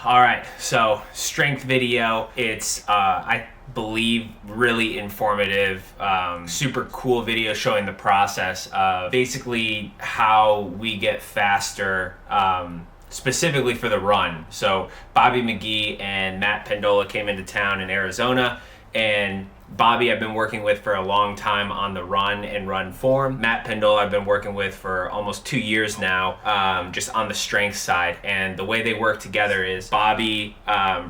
All right, so strength video. It's I believe really informative, super cool video showing the process of basically how we get faster, specifically for the run. So Bobby Mcgee and Matt Pendola came into town in Arizona, and Bobby I've been working with for a long time on the run and run form. Matt Pendola I've been working with for almost 2 years now, just on the strength side. And the way they work together is Bobby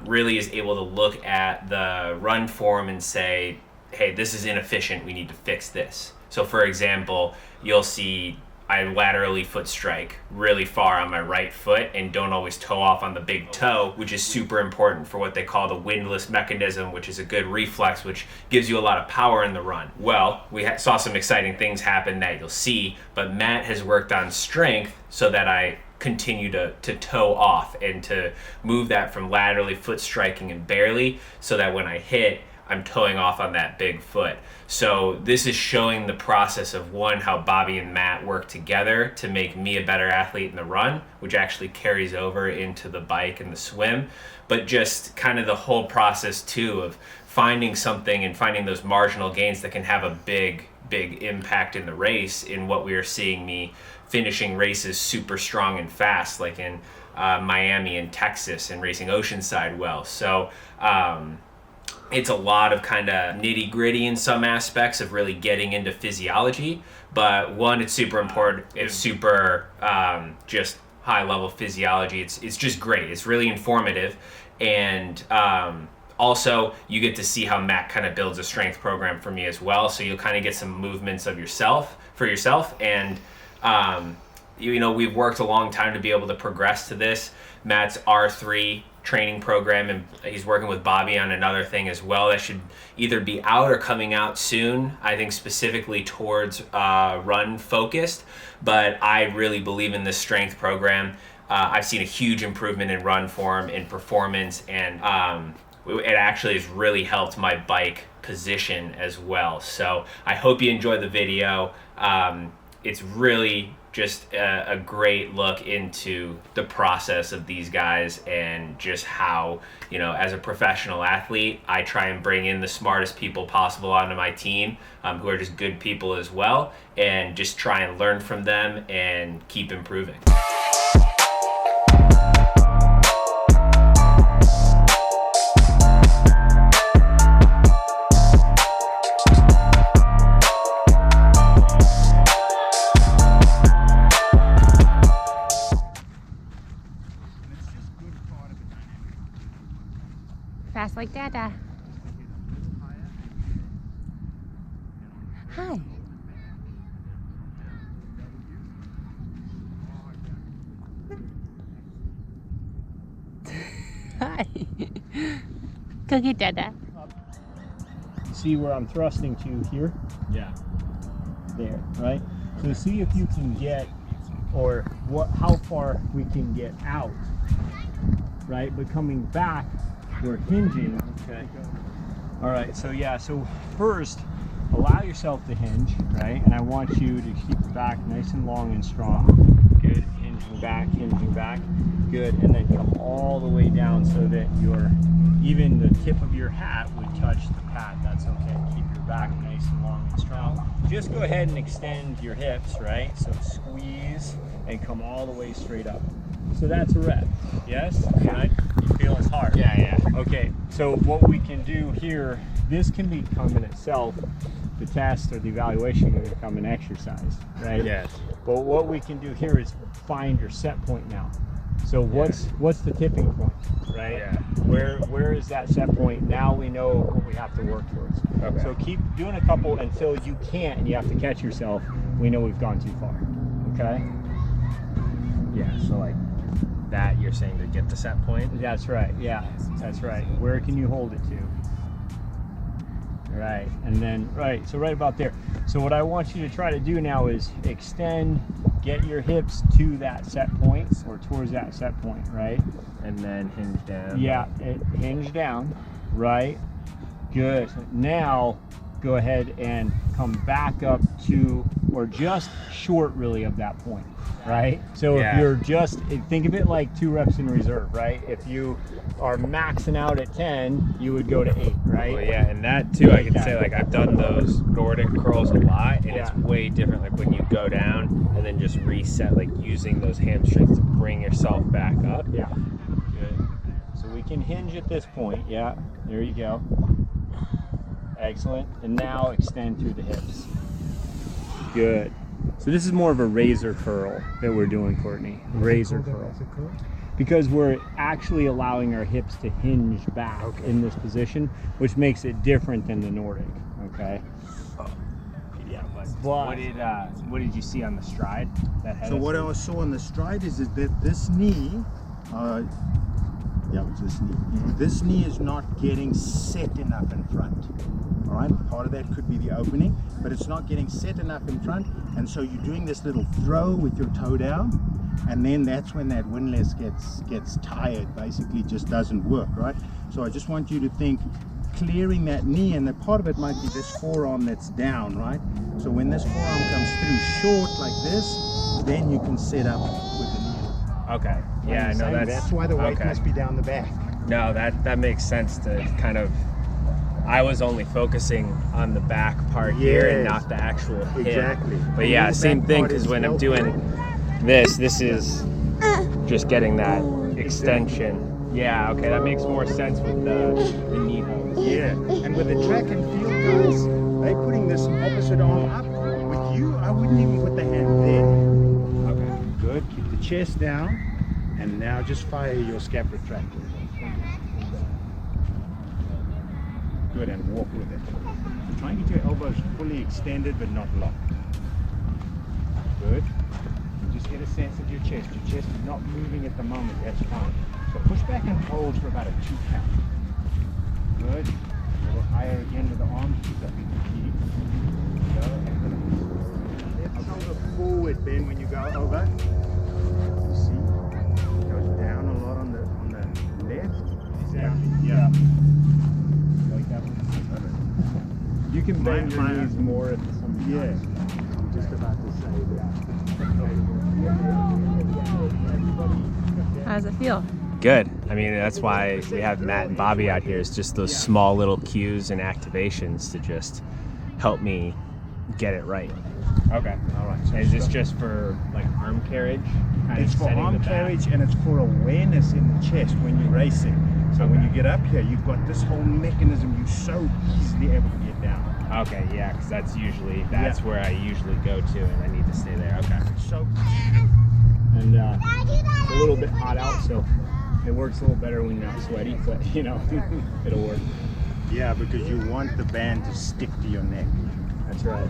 really is able to look at the run form and say, hey, this is inefficient, we need to fix this. So for example, you'll see I laterally foot strike really far on my right foot and don't always toe off on the big toe, which is super important for what they call the windlass mechanism, which is a good reflex, which gives you a lot of power in the run. Well, we saw some exciting things happen that you'll see, but Matt has worked on strength so that I continue to toe off and to move that from laterally foot striking and barely, so that when I hit, I'm toeing off on that big foot. So this is showing the process of one, how Bobby and Matt work together to make me a better athlete in the run, which actually carries over into the bike and the swim, but just kind of the whole process too of finding something and finding those marginal gains that can have a big impact in the race, in what we are seeing me finishing races super strong and fast, like in Miami and Texas, and racing Oceanside well. So it's a lot of kind of nitty gritty in some aspects of really getting into physiology, but one, it's super important. It's super just high level physiology. It's just great. It's really informative. And also you get to see how Matt kind of builds a strength program for me as well. So you'll kind of get some movements of yourself. And we've worked a long time to be able to progress to this. Matt's R3 training program, and he's working with Bobby on another thing as well that should either be out or coming out soon, I think specifically towards run focused. But I really believe in this strength program. I've seen a huge improvement in run form, in performance, and it actually has really helped my bike position as well. So I hope you enjoy the video. It's really just a great look into the process of these guys, and just how, as a professional athlete, I try and bring in the smartest people possible onto my team, who are just good people as well, and just try and learn from them and keep improving. Fast like Dada. Hi. Hi. Go get Dada. See where I'm thrusting to here? Yeah. There, right? So see if you can get, or how far we can get out, right? But coming back, we're hinging. Okay. All right, so yeah, so first allow yourself to hinge, right? And I want you to keep your back nice and long and strong. Good. Hinging back, good. And then come all the way down so that even the tip of your hat would touch the pad. That's okay. Keep your back nice and long and strong. Just go ahead and extend your hips, right? So squeeze and come all the way straight up. So that's a rep. Yes? Good. You feel it's hard? Yeah. Okay, so what we can do here, this can become in itself, the test or the evaluation can become an exercise, right? Yes. But what we can do here is find your set point now. So what's the tipping point, right? Yeah. Where is that set point? Now we know what we have to work towards. Okay. So keep doing a couple until you can't and you have to catch yourself. We know we've gone too far, okay? Yeah, so like that, you're saying to get the set point? That's right, yeah, that's right. Where can you hold it to? Right, and then, so right about there. So what I want you to try to do now is extend, get your hips to that set point, or towards that set point, right? And then hinge down. Yeah, hinge down, right? Good. Now, go ahead and come back up to or just short really of that point, right? So Yeah. if you're just, think of it like 2 reps in reserve, right? If you are maxing out at 10, you would go to 8, right? Well, yeah, and that too, I can say, like, I've done those Nordic curls a lot, and it's way different, like when you go down and then just reset, like using those hamstrings to bring yourself back up. Yeah. Good. So we can hinge at this point. Yeah. There you go. Excellent. And now extend through the hips. Good. So this is more of a razor curl that we're doing, Courtney. Razor curl. Because we're actually allowing our hips to hinge back in this position, which makes it different than the Nordic. Okay. Yeah, but what did you see on the stride? So what I saw on the stride is that this knee, this knee. This knee is not getting set enough in front. All right, part of that could be the opening, but it's not getting set enough in front, and so you're doing this little throw with your toe down, and then that's when that windlass gets tired, basically just doesn't work, right? So I just want you to think clearing that knee, and that part of it might be this forearm that's down, right? So when this forearm comes through short like this, then you can set up with the knee. Okay. Yeah, no, that's why the weight must be down the back. No, that makes sense to kind of. I was only focusing on the back part here and not the actual hip. Exactly. But yeah, same thing, because when I'm doing this is just getting that extension. Yeah, okay, that makes more sense with the knee hose. Yeah, and with the track and field guys, they're putting this opposite arm up. With you, I wouldn't even put the hand there. Okay. Good, keep the chest down, and now just fire your scap retractor. Good, and walk with it. So try and get your elbows fully extended but not locked. Good. And just get a sense of your chest. Your chest is not moving at the moment, that's fine. So push back and hold for about a 2 count. Good. A little higher again with the arms. Keep that big key. Go. Left shoulder forward, Ben, when you go over. You see? It goes down a lot on the left. Exactly. Yeah. You can bend your knees more at some Yeah, I'm just about to say that. How does it feel? Good. I mean, that's why we have Matt and Bobby out here. It's just those small little cues and activations to just help me get it right. Okay. All right. So Is this just for like arm carriage? It's for arm carriage, and it's for awareness in the chest when you're racing. So when you get up here, you've got this whole mechanism you're so easily able to get down. Okay, yeah, because that's where I usually go to, and I need to stay there. Okay. So, and it's a little bit hot out, so it works a little better when you're not sweaty, but you know, it'll work. yeah, because you want the band to stick to your neck. That's right.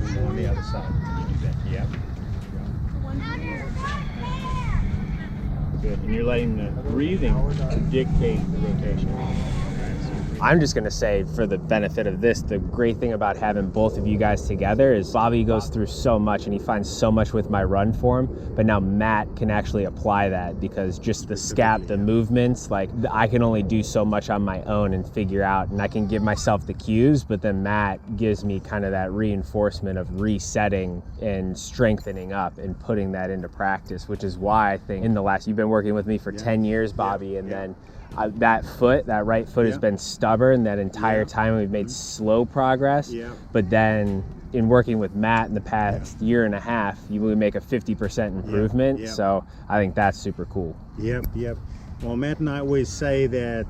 And on the other side. You do that. Yeah. Good. And you're letting the breathing dictate the rotation. I'm just going to say, for the benefit of this, the great thing about having both of you guys together is Bobby goes through so much and he finds so much with my run form, but now Matt can actually apply that, because just the scap, the movements, like I can only do so much on my own and figure out, and I can give myself the cues, but then Matt gives me kind of that reinforcement of resetting and strengthening up and putting that into practice, which is why I think you've been working with me for 10 years, Bobby, and then that right foot has been stubborn that entire time. We've made slow progress, but then in working with Matt in the past year and a half, you will make a 50% improvement. So I think that's super cool. Yep. Well, Matt and I always say that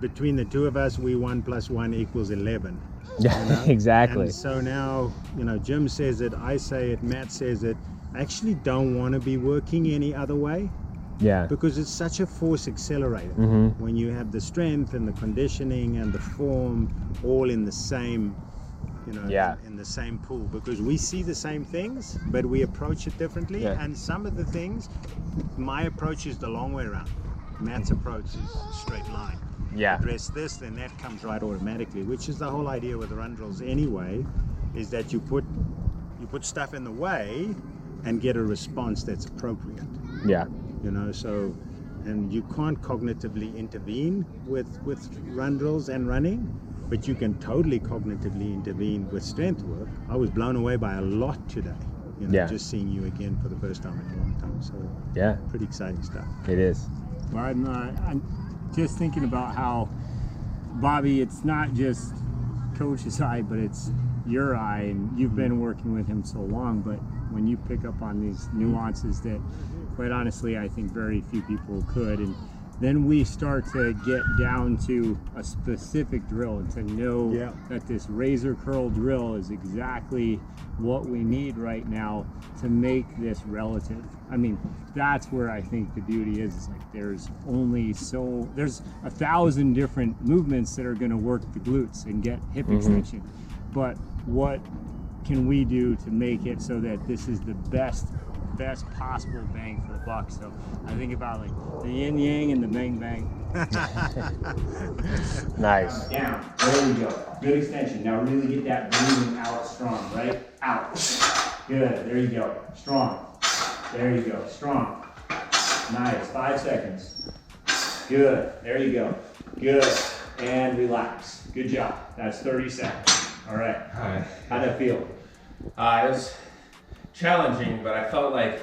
between the two of us, 1 + 1 = 11. Yeah, You know? exactly. And so now, Jim says it, I say it, Matt says it. I actually don't want to be working any other way. Yeah. Because it's such a force accelerator when you have the strength and the conditioning and the form all in the same, in the same pool. Because we see the same things, but we approach it differently. Yeah. And some of the things, my approach is the long way around. Matt's approach is straight line. Yeah. Address this, then that comes right automatically. Which is the whole idea with run drills anyway, is that you put stuff in the way and get a response that's appropriate. Yeah. So, and you can't cognitively intervene with run drills and running, but you can totally cognitively intervene with strength work. I was blown away by a lot today, you know, just seeing you again for the first time in a long time. So yeah, pretty exciting stuff. it is. Well, I'm just thinking about how, Bobby, it's not just Coach's eye, but it's your eye, and you've been working with him so long, but when you pick up on these nuances that, quite honestly, I think very few people could, and then we start to get down to a specific drill and to know that this razor curl drill is exactly what we need right now to make this relative. I mean, that's where I think the beauty is. It's like there's 1,000 different movements that are going to work the glutes and get hip extension, but what can we do to make it so that this is the best possible bang for the buck? So I think about like the yin yang and the bang bang. Nice. Down. There we go. Good extension. Now really get that breathing out strong, right? Out. Good. There you go. Strong. There you go. Strong. Nice. 5 seconds. Good. There you go. Good. And relax. Good job. That's 30 seconds. All right. How'd that feel? It was challenging, but I felt like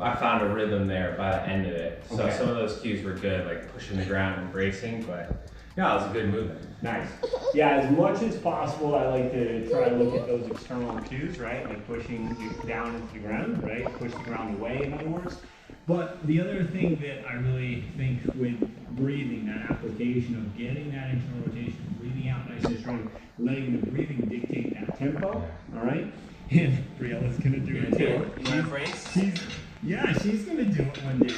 I found a rhythm there by the end of it. So some of those cues were good, like pushing the ground and bracing, but yeah, it was a good movement. Nice. Yeah, as much as possible, I like to try to look at those external cues, right? Like pushing down into the ground, right? Push the ground away, in other words. But the other thing that I really think with breathing, that application of getting that internal rotation, breathing out nice and strong, letting the breathing dictate that tempo, all right? And Briella's gonna do it too. She's gonna do it one day.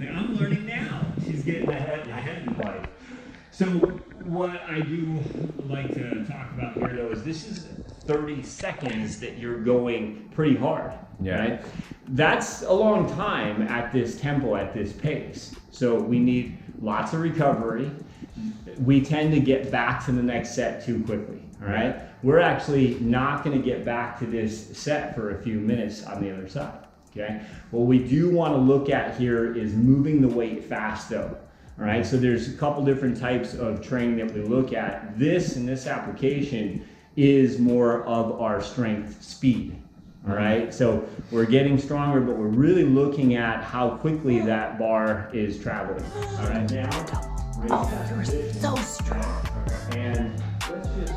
I'm learning now. She's getting ahead in life. So what I do like to talk about here though is this is 30 seconds that you're going pretty hard. Right? That's a long time at this tempo, at this pace. So we need lots of recovery. We tend to get back to the next set too quickly. All right? We're actually not going to get back to this set for a few minutes on the other side. Okay? What we do want to look at here is moving the weight fast though. All right? So there's a couple different types of training that we look at. This in this application is more of our strength speed. All right, so we're getting stronger, but we're really looking at how quickly that bar is traveling. All right, now, raise that position. So strong. And let's just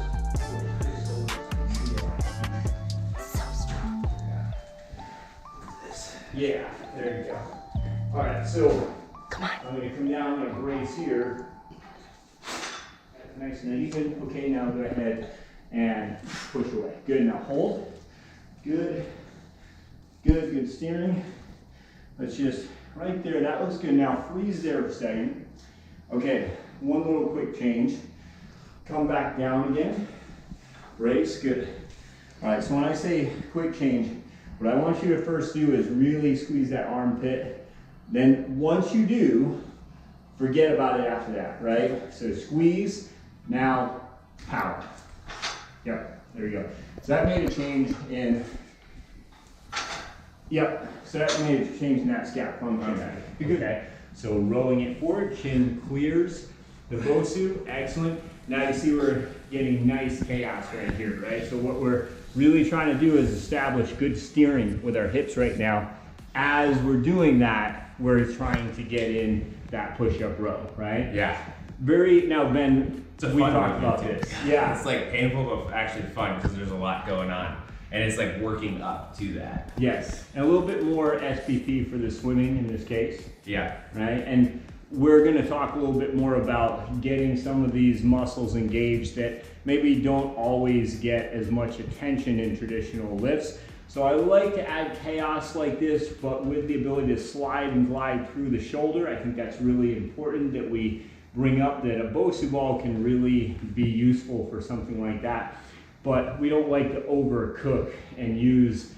So strong. yeah, there you go. All right, so Come on. I'm gonna come down, I'm gonna brace here. Nice and even. Okay, now go ahead and push away. Good, now hold. Good, good steering. Let's just, right there, that looks good. Now freeze there for a second. Okay, one little quick change. Come back down again. Brace, good. All right, so when I say quick change, what I want you to first do is really squeeze that armpit. Then once you do, forget about it after that, right? So squeeze, now power. Yep, there you go. So that made a change in, so that made a change in that scap function. Okay, so rolling it forward, chin clears the Bosu, excellent. Now you see we're getting nice chaos right here, right? So what we're really trying to do is establish good steering with our hips right now. As we're doing that, we're trying to get in that push-up row, right? Yeah. Now Ben, we talked about this. Yeah. It's like painful, but actually fun because there's a lot going on. And it's like working up to that. Yes, and a little bit more SPP for the swimming in this case. Yeah. Right, and we're going to talk a little bit more about getting some of these muscles engaged that maybe don't always get as much attention in traditional lifts. So I like to add chaos like this, but with the ability to slide and glide through the shoulder. I think that's really important that we bring up that a Bosu ball can really be useful for something like that. But we don't like to overcook and use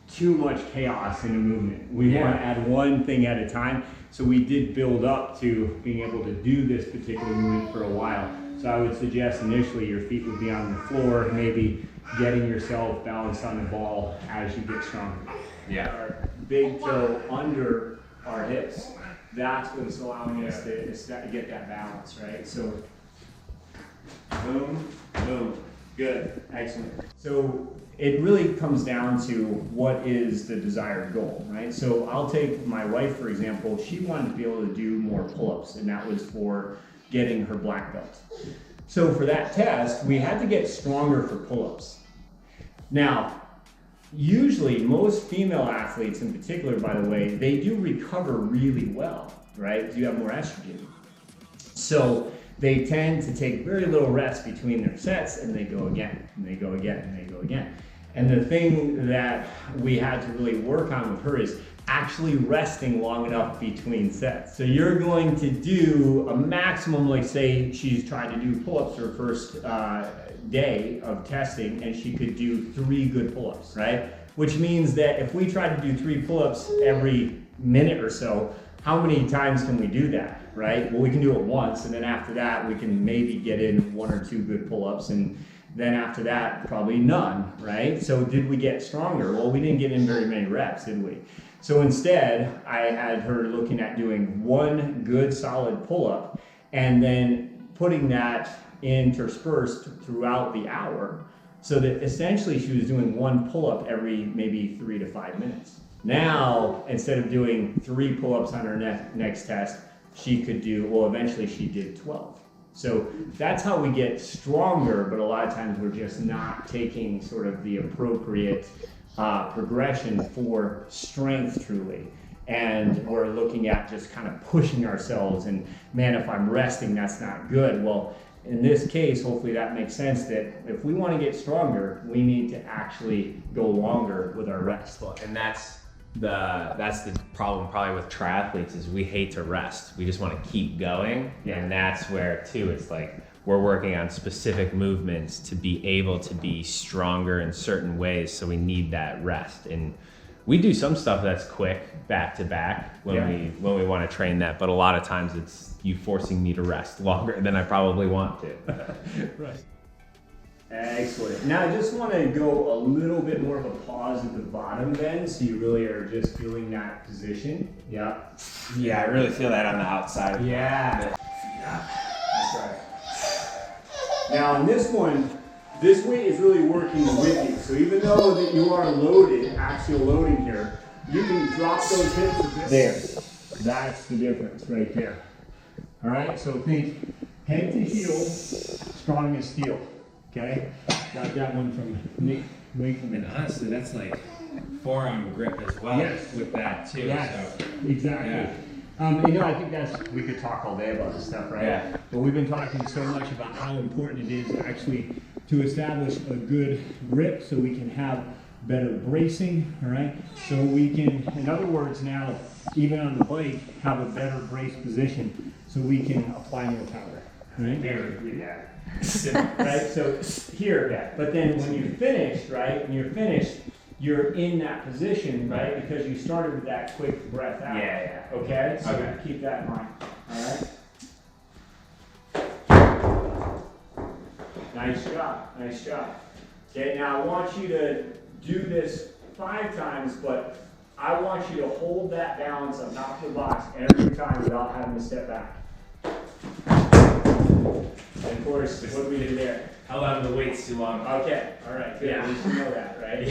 too much chaos in a movement. We want to add one thing at a time. So we did build up to being able to do this particular movement for a while. So I would suggest initially your feet would be on the floor, maybe getting yourself balanced on the ball as you get stronger. Yeah. Our big toe under our hips. That's what's allowing us to get that balance, right? So Boom, boom. Good, excellent. So it really comes down to what is the desired goal, right? So I'll take my wife, for example. She wanted to be able to do more pull-ups, and that was for getting her black belt. So for that test, we had to get stronger for pull-ups. Now, usually most female athletes in particular, by the way, they do recover really well, right? You have more estrogen. So they tend to take very little rest between their sets, and they go again, and they go again, and they go again. And the thing that we had to really work on with her is actually resting long enough between sets. So you're going to do a maximum, like say she's trying to do pull-ups her first day of testing, and she could do 3 good pull-ups, right? Which means that if we try to do 3 pull-ups every minute or so, how many times can we do that, right? Well, we can do it once, and then after that, we can maybe get in 1 or 2 good pull-ups, and then after that, probably none, right? So did we get stronger? Well, we didn't get in very many reps, did we? So instead, I had her looking at doing 1 good solid pull-up, and then putting that interspersed throughout the hour, so that essentially she was doing 1 pull-up every maybe 3 to 5 minutes. Now, instead of doing 3 pull-ups on her next test, she could do, well, eventually she did 12. So that's how we get stronger, but a lot of times we're just not taking sort of the appropriate progression for strength truly. And we're looking at just kind of pushing ourselves, and man, if I'm resting, that's not good. Well, in this case, hopefully that makes sense, that if we want to get stronger, we need to actually go longer with our rest. And that's the problem probably with triathletes, is we hate to rest. We just want to keep going. Yeah. And that's where too, it's like we're working on specific movements to be able to be stronger in certain ways. So we need that rest. And we do some stuff that's quick back to back when we want to train that. But a lot of times it's you forcing me to rest longer than I probably want to. Right. Excellent. Now I just want to go a little bit more of a pause at the bottom then, so you really are just feeling that position. Yeah. Yeah, I really feel that on the outside. Yeah. That's right. Now in this one, this weight is really working with you. So even though that you are loaded, axial loading here, you can drop those hips a bit. There. That's the difference right there. All right, so think head to heel, strong as steel. Okay, got that one from Nick Wakeman. And honestly, that's like forearm grip as well. Yes. With that too. Yes, So. exactly. Yeah. You know, I think we could talk all day about this stuff, right? Yeah. But we've been talking so much about how important it is actually to establish a good grip so we can have better bracing, all right? So we can, in other words now, even on the bike, have a better brace position so we can apply more power, right? There, yeah. Right, so here, but then when you're finished, right, you're in that position, right, because you started with that quick breath out. Yeah. Okay, so Okay. keep that in mind, all right? Nice job. Okay, now I want you to do this 5 times, but I want you to hold that balance on top of the box every time without having to step back. And of course, what do we do there? How long the weight's too long? Okay, all right, good. At least you know that, right?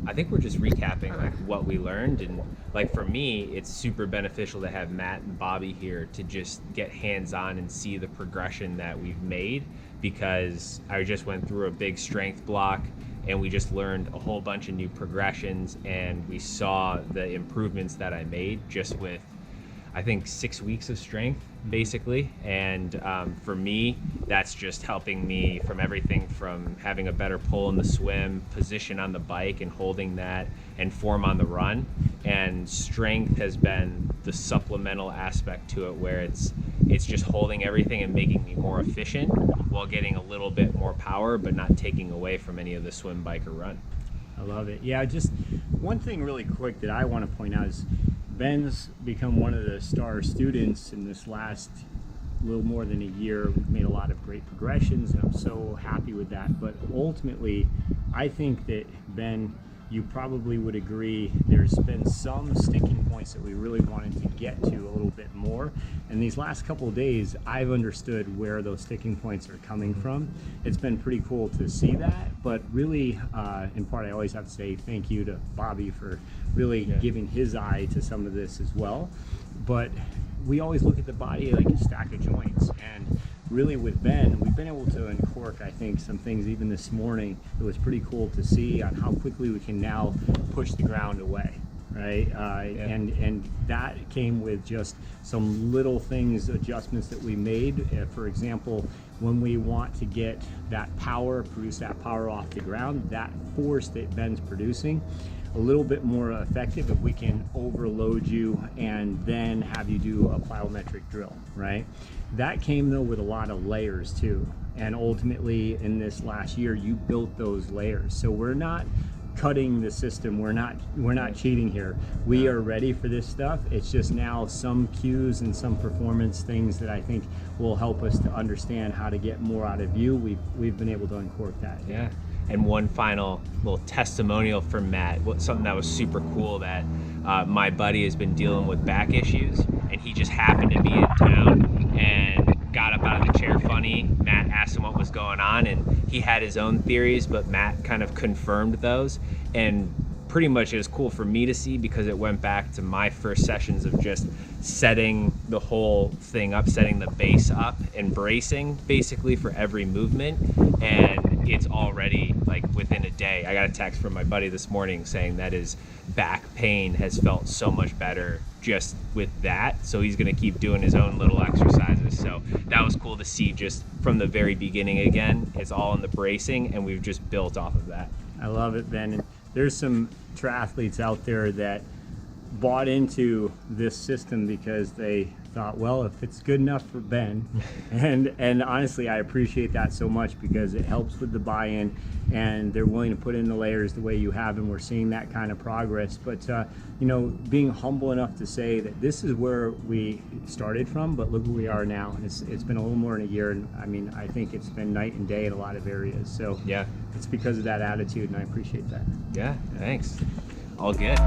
I think we're just recapping like what we learned, and like for me, it's super beneficial to have Matt and Bobby here to just get hands-on and see the progression that we've made, because I just went through a big strength block and we just learned a whole bunch of new progressions, and we saw the improvements that I made just with, I think, 6 weeks of strength basically. And for me, that's just helping me from everything from having a better pull in the swim, position on the bike and holding that, and form on the run. And strength has been the supplemental aspect to it, where it's just holding everything and making me more efficient while getting a little bit more power, but not taking away from any of the swim, bike, or run. I love it. Yeah, just one thing really quick that I want to point out is Ben's become one of the star students in this last little more than a year. We've made a lot of great progressions, and I'm so happy with that. But ultimately, I think that Ben you probably would agree there's been some sticking points that we really wanted to get to a little bit more. And these last couple of days, I've understood where those sticking points are coming from. It's been pretty cool to see that, but really, in part, I always have to say thank you to Bobby for really giving his eye to some of this as well. But we always look at the body like a stack of joints, and really with Ben, we've been able to uncork, I think, some things even this morning. It was pretty cool to see on how quickly we can now push the ground away, right? And that came with just some little things, adjustments that we made. For example, when we want to get that power, produce that power off the ground, that force that Ben's producing, a little bit more effective if we can overload you and then have you do a plyometric drill, right? That came though with a lot of layers too. And ultimately in this last year, you built those layers. So we're not cutting the system. We're not cheating here. We are ready for this stuff. It's just now some cues and some performance things that I think will help us to understand how to get more out of you. We've been able to uncork that. Yeah. And one final little testimonial from Matt, something that was super cool, that my buddy has been dealing with back issues, and he just happened to be in town and got up out of the chair funny. Matt asked him what was going on, and he had his own theories, but Matt kind of confirmed those. And pretty much it was cool for me to see, because it went back to my first sessions of just setting the whole thing up, setting the base up and bracing basically for every movement. And it's already like within a day, I got a text from my buddy this morning saying that his back pain has felt so much better just with that. So he's going to keep doing his own little exercises. So that was cool to see just from the very beginning. Again, it's all in the bracing, and we've just built off of that. I love it, Ben. And there's some triathletes out there that bought into this system because they thought, well, if it's good enough for Ben, and honestly, I appreciate that so much, because it helps with the buy-in, and they're willing to put in the layers the way you have, and we're seeing that kind of progress. But you know, being humble enough to say that this is where we started from, but look where we are now. And it's been a little more than a year, and I mean, I think it's been night and day in a lot of areas. So yeah, it's because of that attitude, and I appreciate that. Yeah, thanks. All good.